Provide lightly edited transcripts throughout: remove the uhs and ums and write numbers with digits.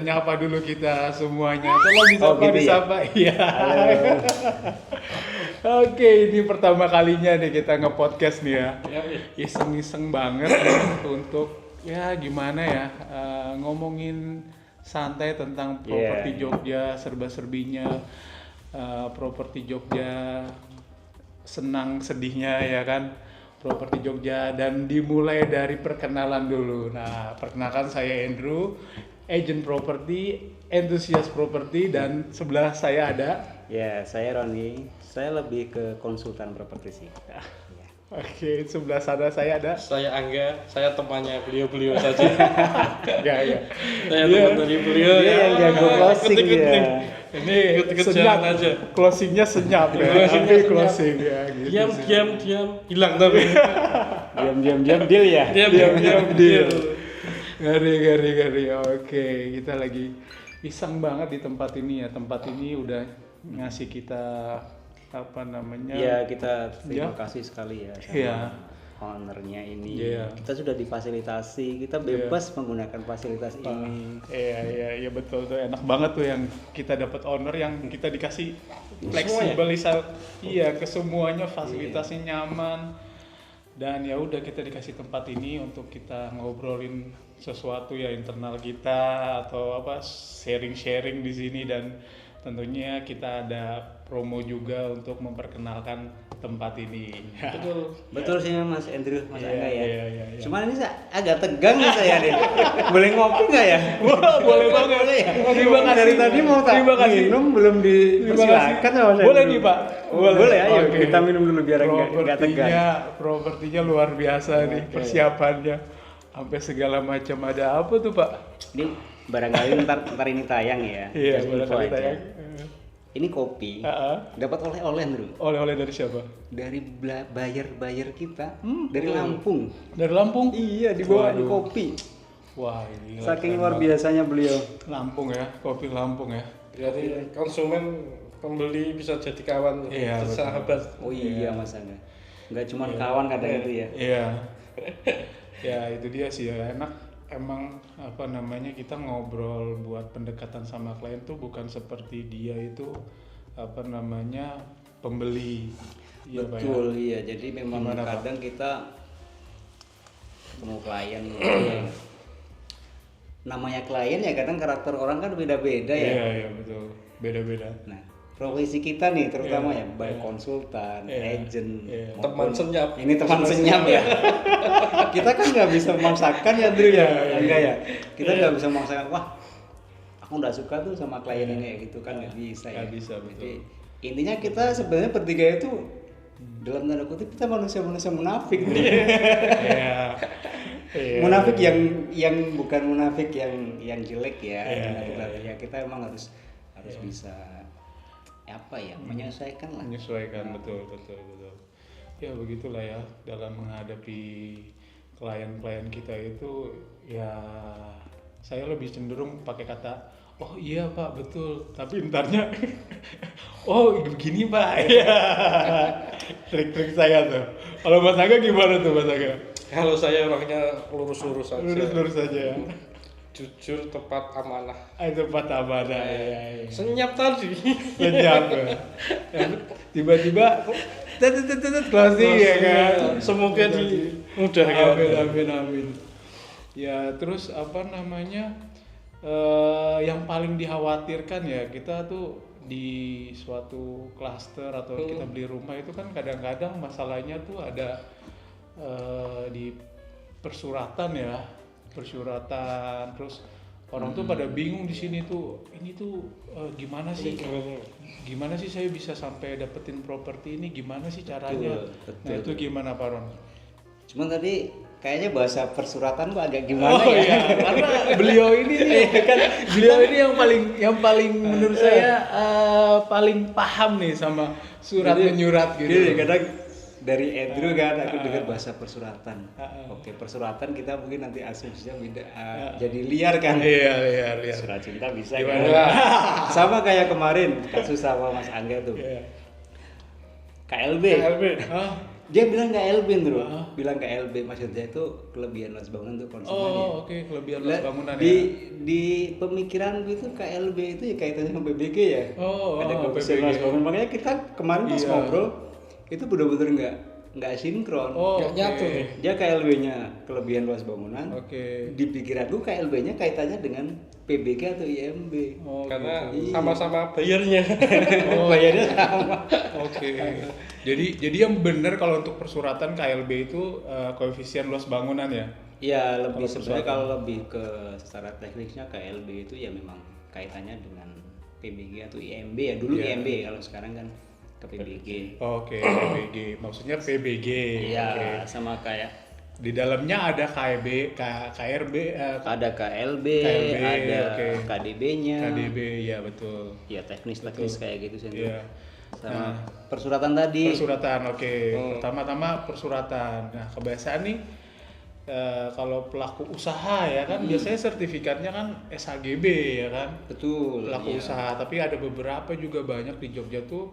nyapa dulu kita semuanya. Tolong disapa, gitu ya? disapa. Iya. Oke, ini pertama kalinya nih kita nge-podcast nih ya. Iseng-iseng banget nih untuk ya gimana ya ngomongin santai tentang properti Jogja, serba-serbinya properti Jogja, senang sedihnya ya kan. Properti Jogja, dan dimulai dari perkenalan dulu. Nah, perkenalkan saya Andrew, agent properti, entusias properti, dan sebelah saya ada. Ya, saya Roni. Saya lebih ke konsultan properti sih. Oke, sebelah sana saya ada. Saya Angga, saya temannya beliau saja. Ya. Saya teman dari beliau Dia yang jago closing ya. Ini Ikut-ikut senyap jalan aja. closingnya senyap ya. Closingnya Tapi senyap. closing ya. Gitu Diam, hilang tapi. Diam deal ya. Diam, deal. Ngeri. Oke, kita lagi iseng banget di tempat ini ya. Tempat ini udah ngasih kita apa namanya? Ya, kita terima Ya. kasih sekali ya sama Iya. ownernya ini. Iya. Kita sudah difasilitasi, kita bebas menggunakan fasilitas ini. Iya betul tuh, enak banget tuh yang kita dapat owner yang kita dikasih fleksibel, iya ke semuanya, fasilitasnya nyaman, dan ya udah kita dikasih tempat ini untuk kita ngobrolin sesuatu ya internal kita atau apa sharing di sini, dan tentunya kita ada promo juga untuk memperkenalkan tempat ini. Betul sih Mas Andrew, Mas Iya, Angga ya. iya. Cuman ini agak tegang nih saya nih. Boleh ngopi nggak ya? Boleh banget. Boleh ya. Terima kasih. Dari tadi mau tak Terima kasih. minum belum dipersilakan sama Mas Boleh Andrew. nih Pak. Boleh ayo Oke. kita minum dulu biar nggak tegang. Propertinya luar biasa nih persiapannya. Sampai segala macam, ada apa tuh Pak? Ini barangkali ntar ini tayang ya. Iya, Just info barangkali aja. tayang. Ini kopi Heeh. dapat oleh-oleh Andrew. Oleh-oleh dari siapa? Dari buyer kita dari Lampung. Dari Lampung? Iya, dibawa Waduh. kopi. Wah, ini Saking keren luar banget. biasanya beliau. Lampung ya, kopi Lampung ya. Jadi konsumen pembeli bisa jadi kawan, Iya, betul. sahabat. Oh iya Mas Angga. Nggak cuma kawan kadang itu ya. Iya. Ya itu dia sih ya, enak. Emang apa namanya, kita ngobrol buat pendekatan sama klien tuh bukan seperti dia itu apa namanya pembeli. Iya, Pak, ya? Betul, iya. Jadi memang Gimana, Pak? kadang kita ketemu klien namanya klien ya, kadang karakter orang kan beda-beda ya. Iya betul, beda-beda. Nah, profesi kita nih terutama Iya, ya, baik iya. konsultan, Iya, agent, iya. maupun- Teman senyap. Ini teman senyap ya. Kita kan nggak bisa memaksakan ya, Drew ya, Iya. enggak ya. Kita nggak bisa memaksakan. Wah, aku nggak suka tuh sama klien ini, kayak gitu kan nggak bisa ya. Nggak bisa, betul. Jadi intinya kita sebenarnya bertiga itu dalam tanda kutip kita manusia munafik. Iya. Iya. Munafik yang bukan munafik yang jelek ya. Iya. Ya kita emang harus bisa apa ya, menyesuaikan lah. Menyesuaikan, betul. Ya begitulah ya dalam menghadapi klien-klien kita itu ya, saya lebih cenderung pakai kata oh iya Pak betul, tapi entarnya oh begini Pak. Ya trik-trik saya tuh. Kalau Mas Aga gimana tuh Mas Aga? Kalau saya orangnya lurus-lurus saja. Lurus saja ya. Jujur, tepat, amanah. Itu Pak Tabada ya. Senyap tadi. Senyap ya. Tiba-tiba closing ya kan. Semoga dimudahkan. Amin. Ya terus apa namanya, yang paling dikhawatirkan ya kita tuh di suatu klaster atau kita beli rumah itu kan kadang-kadang masalahnya tuh ada di persuratan ya, terus orang tuh pada bingung di sini tuh, ini tuh gimana sih saya bisa sampai dapetin properti ini, gimana sih caranya? Betul. Nah itu gimana Pak Ron? Cuman tadi kayaknya bahasa persuratan kok agak gimana ya? Iya, karena beliau ini kan beliau ini yang paling menurut saya paling paham nih sama surat menyurat gitu. Jadi kadang dari Andrew kan aku dengar bahasa persuratan. Oke, persuratan kita mungkin nanti asumsinya beda, jadi liar kan. Iya. Surat cinta bisa Gimana? kan? Sama kayak kemarin kasus sama Mas Angga tuh. Iya. KLB. Hah? Dia bilang nggak LB bro, Ah. bilang nggak LB, maksudnya itu kelebihan luas bangunan untuk konsumen ya. Oh, oke, kelebihan luas Lah, bangunan di, ya. di pemikiran itu KLB itu ya kaitannya sama PBG ya. Oh, Ada oh, koefisien PBG. luas bangunan, makanya kita kemarin pas Iya. ngobrol itu benar-benar nggak sinkron. Oh, Nggak oke. nyatu nih. Dia KLB-nya kelebihan luas bangunan. Oke. Di pikiranku KLB-nya kaitannya dengan PBG atau IMB. Oh, Karena gitu. sama-sama bayarnya. Bayarnya sama. Oke. Jadi yang benar kalau untuk persuratan KLB itu koefisien luas bangunan ya. Ya lebih Kalau sebenarnya persyaratan. kalau lebih ke secara teknisnya KLB itu ya memang kaitannya dengan PBG atau IMB ya. Dulu Iya. IMB, kalau sekarang kan ke PBG. Oke, PBG. Maksudnya PBG. Iya, Oke. sama kayak Di dalamnya ada KRB, ada KLB, KLB, ada oke. KDB-nya. KDB, ya betul. Ya teknis-teknis Betul. kayak gitu sih. Iya. Sama Nah. persuratan tadi. Persuratan, oke. Oh. Pertama-tama persuratan. Nah, kebiasaan nih kalau pelaku usaha ya kan biasanya sertifikatnya kan SHGB ya kan. Betul. Pelaku iya. usaha, tapi ada beberapa juga banyak di Jogja tuh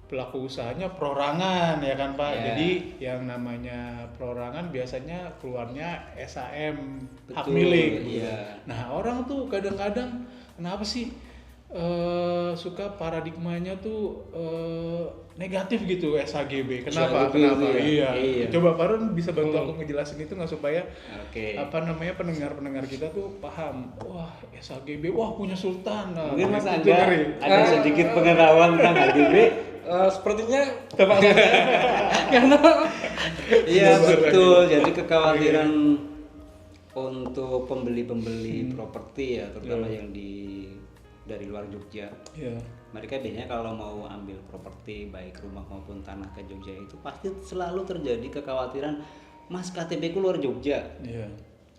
pelaku usahanya perorangan ya kan Pak. Ya. Jadi yang namanya perorangan biasanya keluarnya SHM hak Betul, milik. iya. Nah orang tuh kadang-kadang kenapa sih suka paradigmanya tuh negatif gitu SHGB. Kenapa? SHGB, Kenapa? iya. Iya. Iya. Coba Pak Run bisa bantu aku ngejelasin itu nggak supaya Oke. apa namanya pendengar-pendengar kita tuh paham. Wah SHGB, wah punya sultan. Nah, Mungkin Mas itu Angga ngeri. ada sedikit pengetahuan tentang HGB. Sepertinya Bapak saya karena Iya Bener betul. lagi. Jadi kekhawatiran untuk pembeli-pembeli properti ya, terutama yang dari luar Jogja. Iya. Mereka biasanya kalau mau ambil properti baik rumah maupun tanah ke Jogja itu pasti selalu terjadi kekhawatiran, Mas KTP ku luar Jogja. Iya.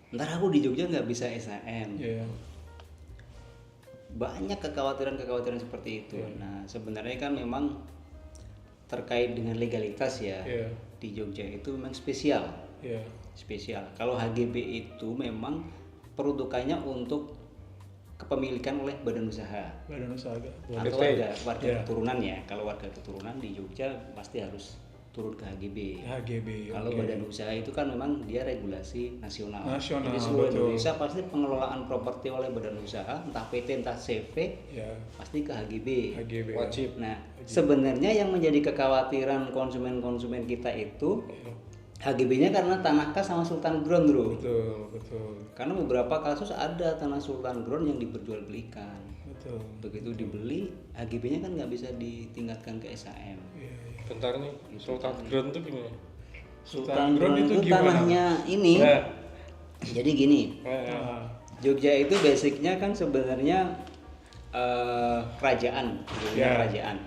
Ntar aku di Jogja nggak bisa SHM. Iya. Banyak kekhawatiran-kekhawatiran seperti itu. Nah sebenarnya kan memang terkait dengan legalitas ya. Iya. Di Jogja itu memang spesial. Iya. Spesial. Kalau HGB itu memang peruntukannya untuk kepemilikan oleh badan usaha Badan usaha. atau PT. warga Ya. keturunan ya. Kalau warga keturunan di Jogja pasti harus turun ke HGB. HGB. Kalau oke. badan usaha itu kan memang dia regulasi nasional. Nasional, Jadi seluruh betul. Indonesia pasti pengelolaan properti oleh badan usaha, entah PT entah CV, Ya. pasti ke HGB. HGB. wajib. Nah, sebenarnya yang menjadi kekhawatiran konsumen-konsumen kita itu Iya. HGB-nya karena tanah kas sama Sultan Ground, bro. Betul, betul. Karena beberapa kasus ada tanah Sultan Ground yang diperjualbelikan. Betul. Begitu dibeli, HGB-nya kan nggak bisa ditingkatkan ke SHM. Iya, iya. Bentar nih, Sultan Ground itu gimana? Sultan Ground itu gimana? tanahnya ini. Nah, Jadi gini, Ah, Jogja itu basicnya kan sebenarnya kerajaan, Ya. kerajaan,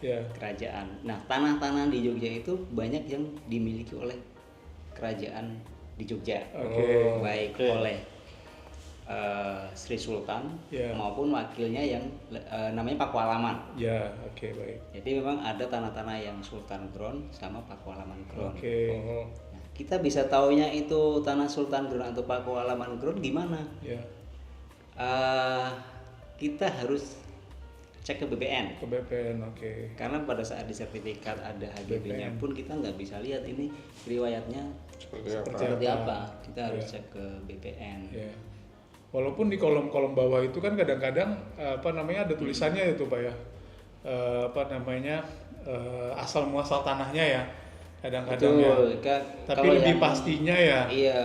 ya. kerajaan. Nah, tanah-tanah di Jogja itu banyak yang dimiliki oleh kerajaan di Jogja, Oke. baik Oke. oleh Sri Sultan Ya. maupun wakilnya yang namanya Pakualaman. Ya, oke baik. Jadi memang ada tanah-tanah yang Sultan Ground sama Pakualaman Ground. Oke. oh, Nah, kita bisa taunya itu tanah Sultan Ground atau Pakualaman Ground gimana? Ya. Kita harus cek ke BPN. Ke BPN, oke. Karena pada saat di sertifikat ada HGB-nya BPN. pun kita nggak bisa lihat ini riwayatnya seperti apa? seperti apa? apa. Kita harus Ya. cek ke BPN. Ya. Walaupun di kolom-kolom bawah itu kan kadang-kadang apa namanya ada tulisannya itu Pak ya. Apa namanya asal muasal tanahnya ya. Kadang-kadang ya. Tapi Kalau lebih yang- pastinya ya. Iya,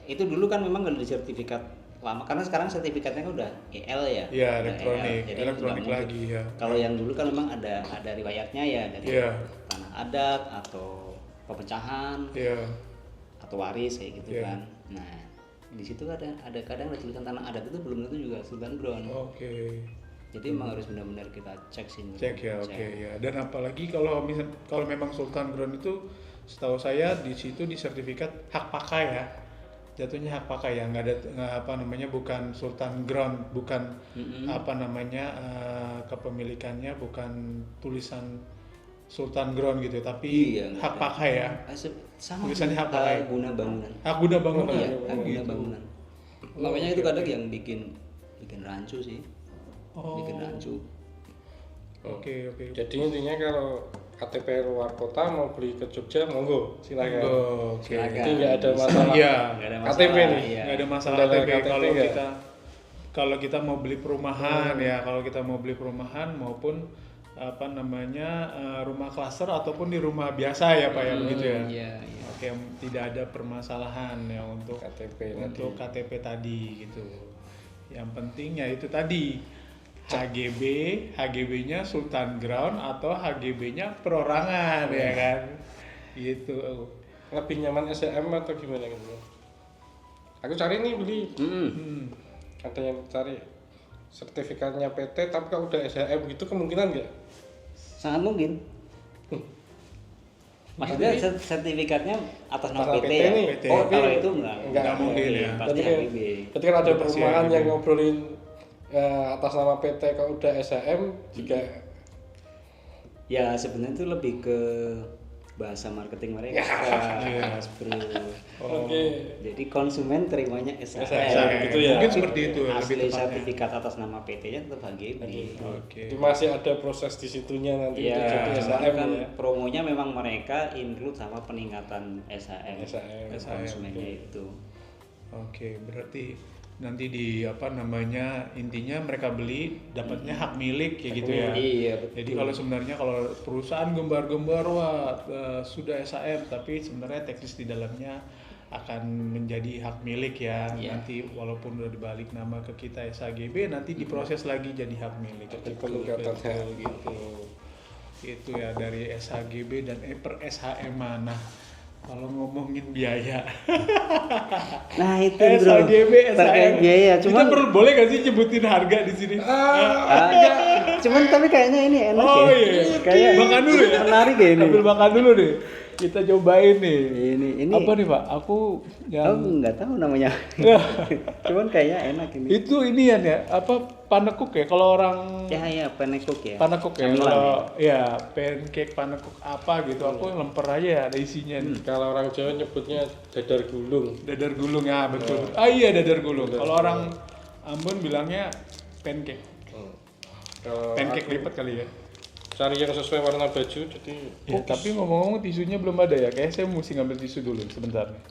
itu dulu kan memang kalau di sertifikat lama karena sekarang sertifikatnya kan udah EL ya. Iya, Udah elektronik, EL, jadi elektronik nggak mungkin. lagi ya. Kalau yang dulu kan memang ada riwayatnya ya dari Iya. tanah adat atau pepecahan Iya. atau waris kayak gitu Iya. kan. Nah, di situ ada kadang ada tulisan tanah adat itu belum tentu juga Sultan Ground. Oke. Jadi memang harus benar-benar kita cek sih. Cek ya, oke ya. Dan apalagi kalau kalau memang Sultan Ground itu setahu saya di situ di sertifikat hak pakai ya. Jatuhnya hak pakai ya, nggak apa namanya bukan Sultan Ground, bukan apa namanya kepemilikannya bukan tulisan Sultan Ground gitu, tapi Iya, hak nggak ada. pakai ya. Sama Tulisannya sih, hak pakai. guna bangunan. Hak guna bangunan. Iya, Oh, hak guna gitu. bangunan. Oh, Makanya oke, itu kadang oke. yang bikin rancu sih. Oh. Bikin rancu. Oke, oke. Jadi intinya kalau KTP luar kota mau beli ke Jogja monggo silakan. Oke. Silakan. Jadi nggak ada masalah. Iya. Nggak ada KTP nih. iya. Nggak ada masalah Kendala KTP KTP kalau nggak? kita mau beli perumahan ya, kalau kita mau beli perumahan maupun apa namanya rumah klaster ataupun di rumah biasa ya Pak ya begitu ya. Iya, iya. Oke, tidak ada permasalahan ya untuk KTP untuk KTP tadi gitu. Yang penting ya itu tadi HGB-nya Sultan Ground atau HGB-nya perorangan ya kan. Gitu. Lebih nyaman SEM atau gimana gitu? Aku cari nih beli. Hmm. Ada yang cari sertifikatnya PT tapi kalau udah SHM gitu kemungkinan nggak? Sangat mungkin. Maksudnya sertifikatnya atas nama Atas PT, PT ya? nih. PT. Oh, Tapi kalau itu enggak nggak mungkin ya. Pasti Berarti HGB. Berarti kan ada Pasti perumahan HGB. yang ngobrolin atas nama PT kalau udah SHM juga Ya sebenarnya itu lebih ke bahasa marketing mereka. Mas Bro. oke. Jadi konsumen terimanya SHM. gitu ya. Mungkin seperti itu lebih Asli tepatnya. sertifikat atas nama PT-nya tetap HGB. Oke. Jadi masih ada proses di situnya nanti Iya, untuk jadi soalnya SHM kan ya. promonya memang mereka include sama peningkatan SHM. SHM. Konsumennya itu. Oke, berarti nanti di apa namanya intinya mereka beli dapatnya hak milik ya gitu ya. Iya, betul. Jadi kalau sebenarnya kalau perusahaan gembar-gembar wah sudah SHM tapi sebenarnya teknis di dalamnya akan menjadi hak milik ya. Iya. Nanti walaupun udah dibalik nama ke kita SHGB nanti diproses lagi jadi hak milik. Jadi peningkatan hak. Gitu. Itu ya dari SHGB dan per SHM mana. Kalau ngomongin biaya. Nah itu bro. SHGB, Terkait SHM. biaya. Kita Cuman perlu boleh gak sih nyebutin harga di sini? cuman tapi kayaknya ini enak Oh ya. iya. Kayak Makan dulu ya. menarik ya ini. Sambil makan dulu deh. Kita cobain nih. Ini Apa nih Pak? Aku Aku yang nggak tahu namanya. Cuman kayaknya enak ini. itu inian ya. Apa panekuk ya? Kalau orang Ya panekuk ya. panekuk ya. Camilan Kalau ya pancake panekuk apa gitu. Aku yang lemper aja ada isinya nih. Kalau orang Jawa nyebutnya dadar gulung. Dadar gulung ya betul. Ah iya dadar gulung. Kalau orang Ambon bilangnya pancake. Kalau Pancake aku lipat kali ya. cari yang sesuai warna baju jadi Ya, tapi ngomong-ngomong tisunya belum ada ya. Kayaknya saya mesti ngambil tisu dulu sebentar nih.